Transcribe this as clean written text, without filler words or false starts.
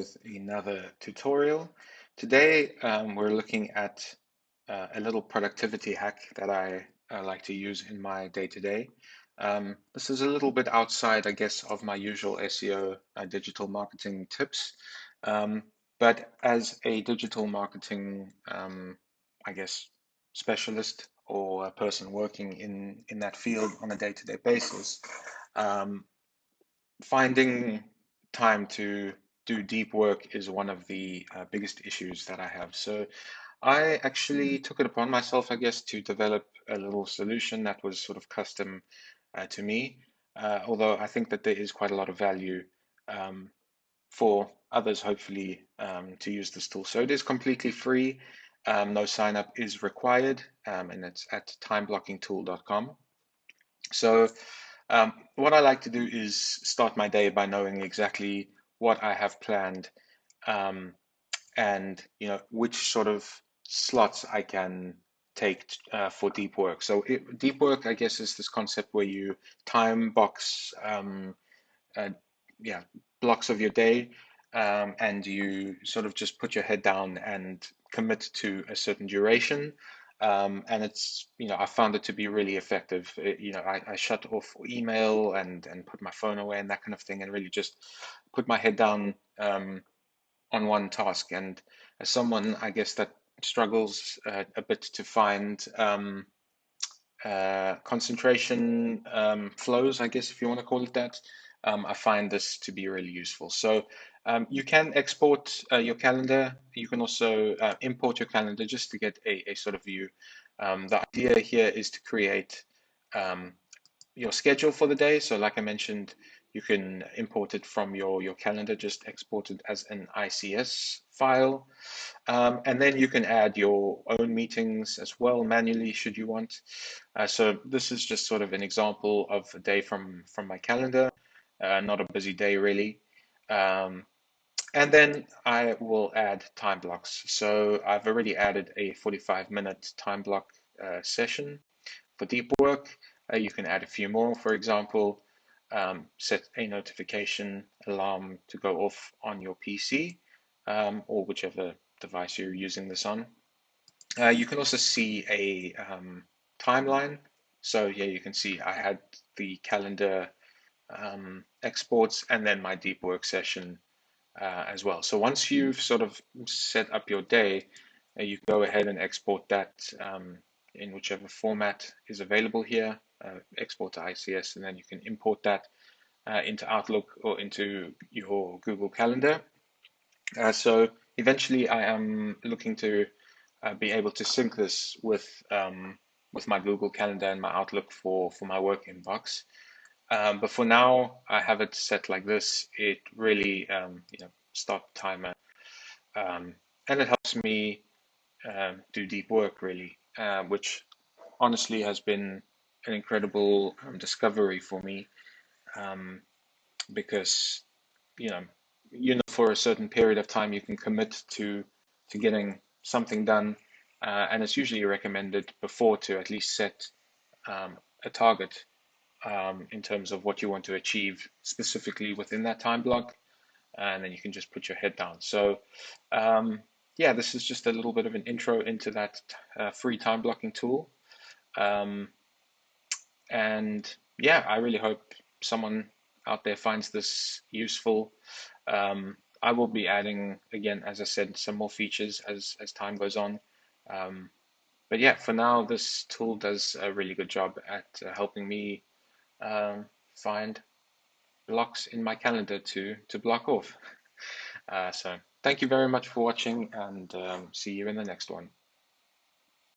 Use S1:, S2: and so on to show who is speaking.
S1: with another tutorial. Today we're looking at a little productivity hack that I like to use in my day-to-day. This is a little bit outside, I guess, of my usual SEO digital marketing tips. But as a digital marketing, I guess, specialist or a person working in that field on a day-to-day basis, um, finding time to do deep work is one of the biggest issues that I have. So I actually took it upon myself, I guess, to develop a little solution that was sort of custom to me, although I think that there is quite a lot of value um, for others, hopefully, to use this tool. So it is completely free. No sign up is required, and it's at timeblockingtool.com. So what I like to do is start my day by knowing exactly what I have planned, um, and which sort of slots I can take for deep work. So deep work, I guess, is this concept where you time box, uh, yeah, blocks of your day, and you sort of just put your head down and commit to a certain duration. And it's, I found it to be really effective. I shut off email and put my phone away and that kind of thing, and really just put my head down on one task. And as someone, I guess, that struggles a bit to find concentration flows, I guess, if you want to call it that, I find this to be really useful. So you can export your calendar. You can also import your calendar just to get a sort of view. The idea here is to create your schedule for the day. So like I mentioned, you can import it from your calendar, just export it as an ICS file. And then you can add your own meetings as well manually should you want. So this is just sort of an example of a day from my calendar, not a busy day really. And then I will add time blocks. So I've already added a 45-minute time block session for deep work. You can add a few more, for example, set a notification alarm to go off on your PC, or whichever device you're using this on. You can also see a timeline. So yeah, you can see I had the calendar exports and then my deep work session as well. So once you've sort of set up your day, you go ahead and export that in whichever format is available here, export to ICS, and then you can import that into Outlook or into your Google Calendar. So eventually I am looking to be able to sync this with my Google Calendar and my Outlook for my work inbox. But for now, I have it set like this. It really, start the timer, and it helps me do deep work really, which honestly has been an incredible discovery for me, because you know, for a certain period of time you can commit to getting something done, and it's usually recommended before to at least set a target in terms of what you want to achieve specifically within that time block, and then you can just put your head down. So yeah, this is just a little bit of an intro into that free time blocking tool. Um, and yeah, I really hope someone out there finds this useful. I will be adding, again, as I said, some more features as time goes on. But yeah, for now, this tool does a really good job at helping me find blocks in my calendar to block off. So thank you very much for watching, and see you in the next one.